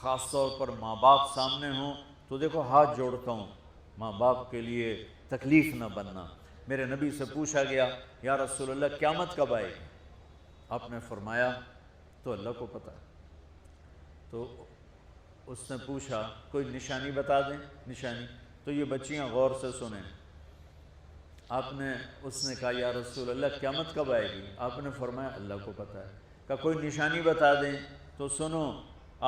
خاص طور پر ماں باپ سامنے ہوں تو دیکھو ہاتھ جوڑتا ہوں، ماں باپ کے لیے تکلیف نہ بننا۔ میرے نبی سے پوچھا گیا یا رسول اللہ قیامت کب آئے گی؟ آپ نے فرمایا تو اللہ کو پتہ۔ تو اس نے پوچھا کوئی نشانی بتا دیں، نشانی؟ تو یہ بچیاں غور سے سنیں۔ اس نے کہا یا رسول اللہ قیامت کب آئے گی؟ آپ نے فرمایا اللہ کو پتہ ہے۔ کہا کوئی نشانی بتا دیں؟ تو سنو،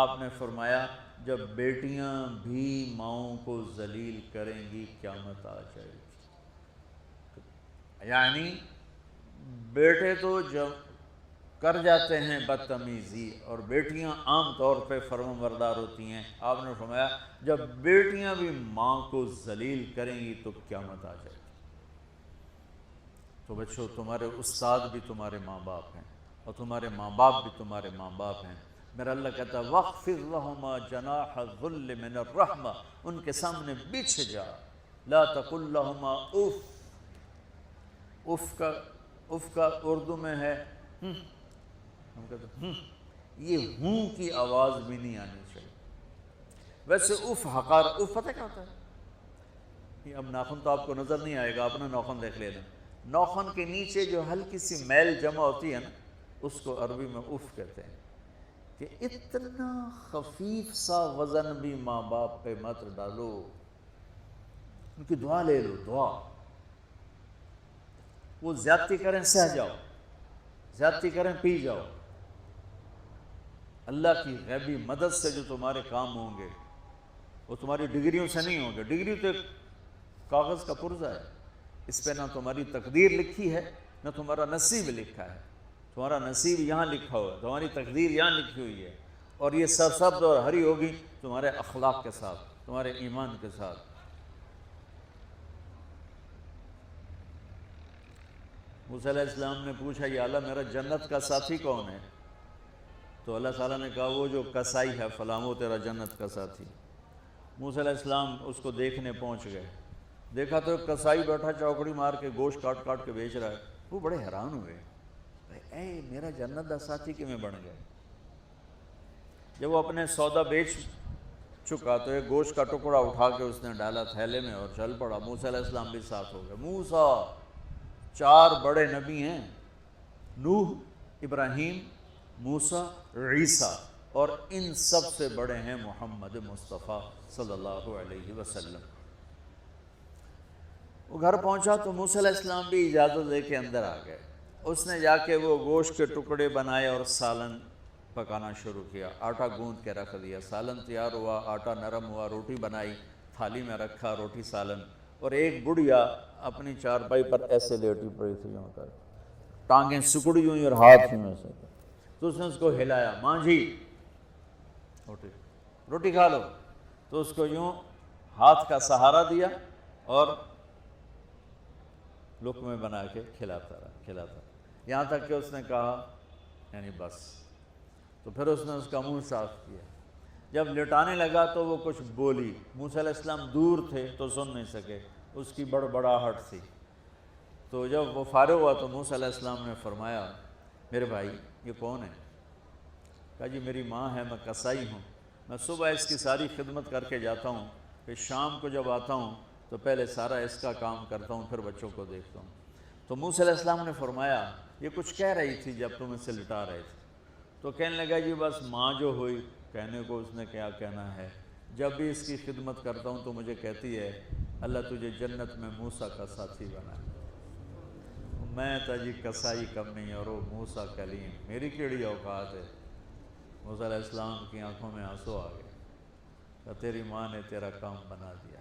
آپ نے فرمایا جب بیٹیاں بھی ماؤں کو ذلیل کریں گی قیامت آ جائے گی۔ یعنی بیٹے تو جب کر جاتے ہیں بدتمیزی اور بیٹیاں عام طور پہ فرمانبردار ہوتی ہیں، آپ نے فرمایا جب بیٹیاں بھی ماں کو ذلیل کریں گی تو قیامت آ جائے گی۔ تو بچوں، تمہارے استاد بھی تمہارے ماں باپ ہیں اور تمہارے ماں باپ بھی تمہارے ماں باپ ہیں۔ میرا اللہ کہتا ہے وَاخْفِضْ لَهُمَا جَنَاحَ الذُّلِّ مِنَ الرَّحْمَةِ، ان کے سامنے بچھ جا، لا تقل لهما اف۔ اف کا اردو میں ہے ہم کہتے ہیں یہ ہوں کی آواز بھی نہیں آنی چاہیے۔ ویسے اف حقار، اف پتہ کیا ہوتا ہے؟ یہ اب ناخن تو آپ کو نظر نہیں آئے گا، اپنا ناخن دیکھ لینا۔ ناخن کے نیچے جو ہلکی سی میل جمع ہوتی ہے نا، اس کو عربی میں اف کہتے ہیں۔ کہ اتنا خفیف سا وزن بھی ماں باپ پہ مت ڈالو، ان کی دعا لے لو، دعا۔ وہ زیادتی کریں سہ جاؤ، زیادتی کریں پی جاؤ۔ اللہ کی غیبی مدد سے جو تمہارے کام ہوں گے وہ تمہاری ڈگریوں سے نہیں ہوں گے۔ ڈگری تو ایک کاغذ کا پرزہ ہے، اس پہ نہ تمہاری تقدیر لکھی ہے نہ تمہارا نصیب لکھا ہے۔ تمہارا نصیب یہاں لکھا ہوا ہے، تمہاری تقدیر یہاں لکھی ہوئی ہے، اور یہ سرسبز اور ہری ہوگی تمہارے اخلاق کے ساتھ، تمہارے ایمان کے ساتھ۔ موسیٰ علیہ السلام نے پوچھا یا اللہ میرا جنت کا ساتھی کون ہے؟ تو اللہ تعالیٰ نے کہا وہ جو کسائی ہے فلاں وہ تیرا جنت کا ساتھی۔ موسیٰ علیہ السلام اس کو دیکھنے پہنچ گئے، دیکھا تو کسائی بیٹھا چوکڑی مار کے گوشت کاٹ کاٹ کے بیچ رہا ہے۔ وہ بڑے حیران ہوئے، اے میرا جنت کا ساتھی کیوں بن گیا؟ جب وہ اپنے سودا بیچ چکا تو ایک گوشت کا ٹکڑا اٹھا کے اس نے ڈالا تھیلے میں اور چل پڑا۔ موسیٰ علیہ السلام بھی ساتھ ہو گئے۔ موسیٰ، 4 بڑے نبی ہیں، نوح، ابراہیم، موسیٰ، عیسیٰ، اور ان سب سے بڑے ہیں محمد مصطفیٰ صلی اللہ علیہ وسلم۔ وہ گھر پہنچا تو موسیٰ علیہ السلام بھی اجازت دے کے اندر آ گئے۔ اس نے جا کے وہ گوشت کے ٹکڑے بنائے اور سالن پکانا شروع کیا۔ آٹا گوندھ کے رکھ دیا، سالن تیار ہوا، آٹا نرم ہوا، روٹی بنائی، تھالی میں رکھا روٹی سالن، اور ایک بڑھیا اپنی چارپائی پر ایسے لیٹی پڑی تھی، یوں کر ٹانگیں سکڑی ہوئی اور ہاتھ یوں ایسے۔ تو اس نے اس کو ہلایا، ماں جی روٹی کھا لو۔ تو اس کو یوں ہاتھ کا سہارا دیا اور لقمے بنا کے کھلاتا رہا، یہاں تک کہ اس نے کہا یعنی بس۔ تو پھر اس نے اس کا منہ صاف کیا۔ جب لٹانے لگا تو وہ کچھ بولی، موسیٰ علیہ السلام دور تھے تو سن نہیں سکے، اس کی بڑبڑاہٹ تھی۔ تو جب وہ فارغ ہوا تو موسیٰ علیہ السلام نے فرمایا میرے بھائی یہ کون ہے؟ کہا جی میری ماں ہے، میں کسائی ہوں، میں صبح اس کی ساری خدمت کر کے جاتا ہوں، پھر شام کو جب آتا ہوں تو پہلے سارا اس کا کام کرتا ہوں، پھر بچوں کو دیکھتا ہوں۔ تو موسیٰ علیہ السلام نے فرمایا یہ کچھ کہہ رہی تھی جب تم اسے لٹا رہے تھے؟ تو کہنے لگا جی بس ماں جو ہوئی، کہنے کو اس نے کیا کہنا ہے، جب بھی اس کی خدمت کرتا ہوں تو مجھے کہتی ہے اللہ تجھے جنت میں موسیٰ کا ساتھی بنا۔ میں تا جی کسائی کم نہیں اور وہ موسیٰ کلیم، میری کیڑی اوقات ہے۔ موسیٰ علیہ السلام کی آنکھوں میں آنسو آ گئے کہ تیری ماں نے تیرا کام بنا دیا۔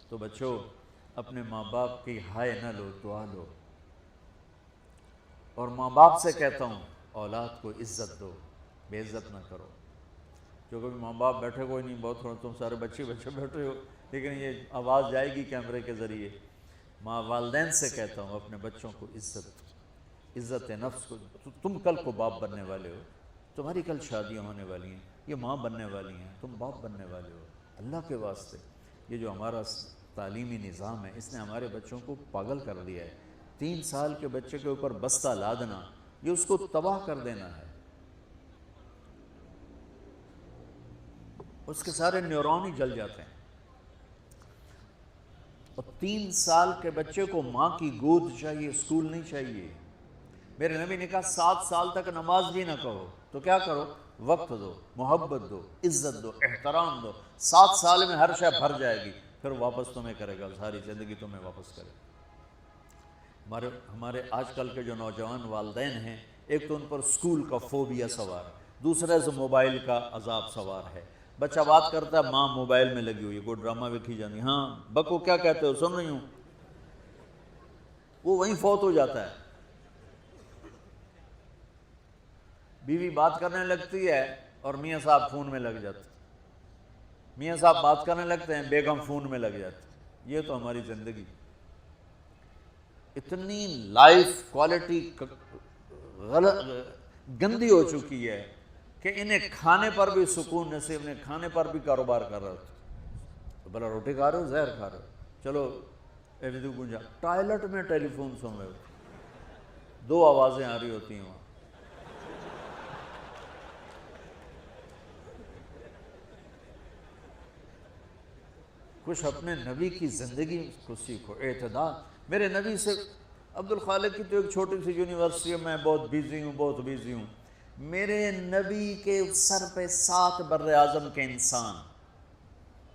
تو بچوں اپنے ماں باپ کی ہائے نہ لو، دعا لو۔ اور ماں باپ سے کہتا ہوں اولاد کو عزت دو، بے عزت نہ کرو۔ جو کبھی ماں باپ بیٹھے کوئی نہیں، بہت تھوڑا تم سارے بچے بیٹھے ہو، لیکن یہ آواز جائے گی کیمرے کے ذریعے۔ ماں والدین سے کہتا ہوں اپنے بچوں کو عزت نفس کو، تم کل کو باپ بننے والے ہو، تمہاری کل شادیاں ہونے والی ہیں، یہ ماں بننے والی ہیں، تم باپ بننے والے ہو۔ اللہ کے واسطے یہ جو ہمارا تعلیمی نظام ہے اس نے ہمارے بچوں کو پاگل کر دیا ہے۔ 3 سال کے بچے کے اوپر بستہ لادنا، یہ اس کو تباہ کر دینا ہے۔ اس کے سارے نیورون ہی جل جاتے ہیں. اور 3 سال کے بچے کو ماں کی گود چاہیے، اسکول نہیں چاہیے. میرے نبی نے کہا 7 سال تک نماز بھی نہ کہو تو کیا کرو، وقت دو، محبت دو، عزت دو، احترام دو. 7 سال میں ہر شے بھر جائے گی، پھر واپس تمہیں کرے گا، ساری زندگی تمہیں واپس کرے گا. ہمارے آج کل کے جو نوجوان والدین ہیں، ایک تو ان پر اسکول کا فوبیا سوار ہے، دوسرا سے موبائل کا عذاب سوار ہے. بچہ بات کرتا ہے، ماں موبائل میں لگی ہوئی ہے، کوئی ڈرامہ ویکھی جانی، ہاں بکو کیا کہتے ہو، سن رہی ہوں. وہ وہیں فوت ہو جاتا ہے. بیوی بات کرنے لگتی ہے اور میاں صاحب فون میں لگ جاتے، میاں صاحب بات کرنے لگتے ہیں، بیگم فون میں لگ جاتے. یہ تو ہماری زندگی اتنی لائف کوالٹی گندی ہو چکی ہے کہ انہیں کھانے پر بھی سکون نصیب نہیں، کھانے پر بھی کاروبار کر رہے ہوتے. بلا روٹی کھا رہے ہو، زہر کھا رہے ہو، چلو گنجا ٹوائلٹ میں ٹیلی فون سن رہے ہو، 2 آوازیں آ رہی ہوتی ہیں وہاں. کچھ اپنے نبی کی زندگی کو سیکھو، اعتدال. میرے نبی سے عبد الخالق کی تو ایک چھوٹی سی یونیورسٹی ہے، میں بہت بیزی ہوں. میرے نبی کے سر پہ 7 بر اعظم کے انسان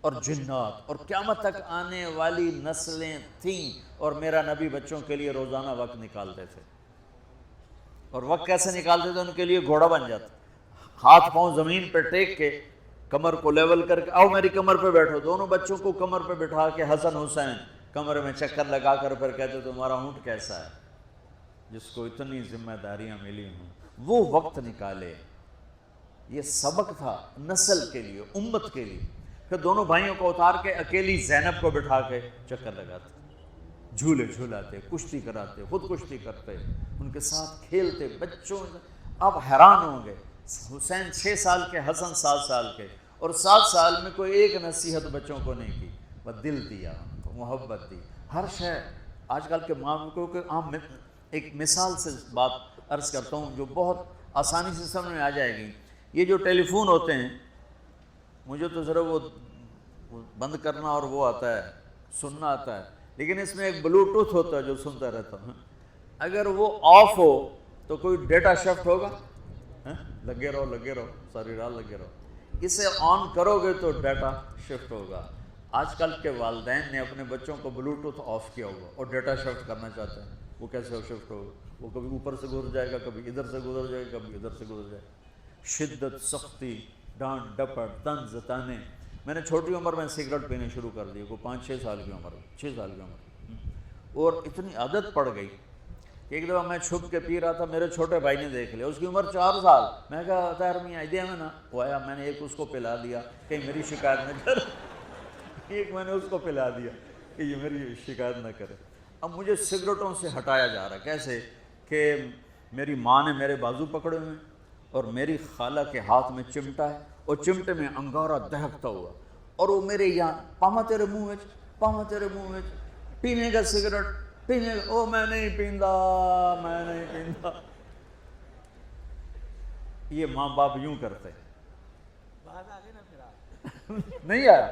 اور جنات اور قیامت تک آنے والی نسلیں تھیں، اور میرا نبی بچوں کے لیے روزانہ وقت نکالتے تھے. اور وقت کیسے نکالتے تھے؟ ان کے لیے گھوڑا بن جاتا، ہاتھ پاؤں زمین پہ ٹیک کے، کمر کو لیول کر کے، آؤ میری کمر پہ بیٹھو. دونوں بچوں کو کمر پہ بٹھا کے حسن حسین کمرے میں چکر لگا کر پھر کہتے تمہارا اونٹ کیسا ہے. جس کو اتنی ذمہ داریاں ملی ہوں وہ وقت نکالے. یہ سبق تھا نسل کے لیے، امت کے لیے. پھر دونوں بھائیوں کو اتار کے اکیلی زینب کو بٹھا کے چکر لگاتے، جھولے جھولاتے، کشتی کراتے، خود کشتی کرتے، ان کے ساتھ کھیلتے. بچوں آپ حیران ہوں گے، حسین 6 سال کے، حسن 7 سال کے، اور 7 سال میں کوئی ایک نصیحت بچوں کو نہیں کی، بس دل دیا ان کو، محبت دی. ہر شے آج کل کے ماں کو ایک مثال سے بات عرض کرتا ہوں جو بہت آسانی سے سمجھ میں آ جائے گی. یہ جو ٹیلی فون ہوتے ہیں، مجھے تو ذرا وہ بند کرنا اور وہ آتا ہے، سننا آتا ہے، لیکن اس میں ایک بلوٹوتھ ہوتا ہے جو سنتا رہتا ہوں. اگر وہ آف ہو تو کوئی ڈیٹا شفٹ ہوگا، لگے رہو ساری رات لگے رہو. اسے آن کرو گے تو ڈیٹا شفٹ ہوگا. آج کل کے والدین نے اپنے بچوں کو بلوٹوتھ آف کیا ہوگا اور ڈیٹا شفٹ کرنا چاہتے ہیں. وہ کیسے شفٹ ہوگا؟ وہ کبھی اوپر سے گزر جائے گا، کبھی ادھر سے گزر جائے گا، کبھی ادھر سے گزر جائے گا. شدت، سختی، ڈانٹ ڈپٹ، طنز تانے. میں نے چھوٹی عمر میں سگریٹ پینے شروع کر دی، کوئی 5-6 سال کی عمر، 6 سال کی عمر، اور اتنی عادت پڑ گئی کہ ایک دفعہ میں چھپ کے پی رہا تھا، میرے چھوٹے بھائی نے دیکھ لیا، اس کی عمر 4 سال. میں کہا طاہر میاں دیا میں نا، وہ آیا، میں نے ایک اس کو پلا دیا کہ میری شکایت نہ کر، ایک میں نے اس کو پلا دیا کہ یہ میری شکایت نہ کرے. اب مجھے سگریٹوں سے ہٹایا جا رہا ہے. کیسے کہ میری ماں نے میرے بازو پکڑے ہوئے اور میری خالہ کے ہاتھ میں چمٹا ہے اور چمٹے میں انگارہ دہکتا ہوا، اور وہ میرے یہاں پاما تیرے منہ میں پینے کا سگریٹ پینے کا. او میں نہیں پیندا. یہ ماں باپ یوں کرتے. نہیں آیا،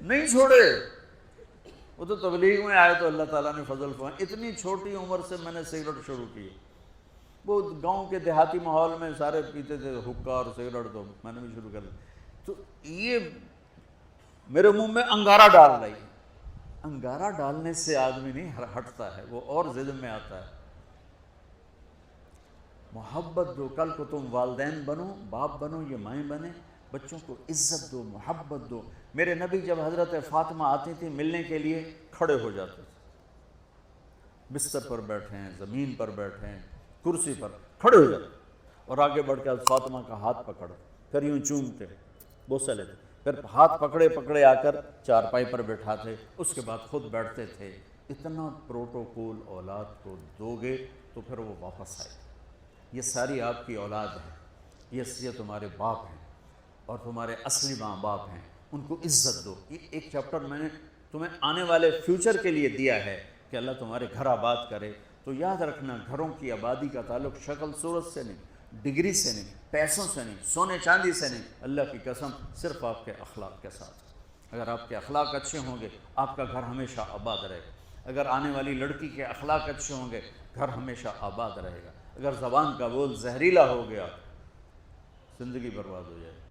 نہیں چھوڑے. وہ تو تبلیغ میں آئے تو اللہ تعالیٰ نے فضل فرمایا. اتنی چھوٹی عمر سے میں نے سگریٹ شروع کی. وہ گاؤں کے دیہاتی ماحول میں سارے پیتے تھے حکا اور سگریٹ، تو میں نے بھی شروع کر دیا. تو یہ میرے منہ میں انگارہ ڈال رہی. انگارہ ڈالنے سے آدمی نہیں ہٹتا ہے، وہ اور ضد میں آتا ہے. محبت دو. کل کو تم والدین بنو، باپ بنو، یہ مائیں بنے، بچوں کو عزت دو، محبت دو. میرے نبی جب حضرت فاطمہ آتی تھی ملنے کے لیے، کھڑے ہو جاتے تھے. بستر پر بیٹھے ہیں، زمین پر بیٹھے ہیں، کرسی پر، کھڑے ہو جاتے اور آگے بڑھ کے فاطمہ کا ہاتھ پکڑ، پھر یوں چومتے، بوسہ لیتے، پھر ہاتھ پکڑے آ کر چارپائی پر بٹھاتے، اس کے بعد خود بیٹھتے تھے. اتنا پروٹوکول اولاد کو دو گے تو پھر وہ واپس آئے. یہ ساری آپ کی اولاد ہے، یہ تمہارے باپ ہیں اور تمہارے اصلی ماں باپ ہیں. ان کو عزت دو. یہ ایک چیپٹر میں نے تمہیں آنے والے فیوچر کے لیے دیا ہے کہ اللہ تمہارے گھر آباد کرے. تو یاد رکھنا، گھروں کی آبادی کا تعلق شکل صورت سے نہیں، ڈگری سے نہیں، پیسوں سے نہیں، سونے چاندی سے نہیں، اللہ کی قسم صرف آپ کے اخلاق کے ساتھ۔ اگر آپ کے اخلاق اچھے ہوں گے آپ کا گھر ہمیشہ آباد رہے گا۔ اگر آنے والی لڑکی کے اخلاق اچھے ہوں گے گھر ہمیشہ آباد رہے گا۔ اگر زبان کا بول زہریلا ہو گیا زندگی برباد ہو جائے گی۔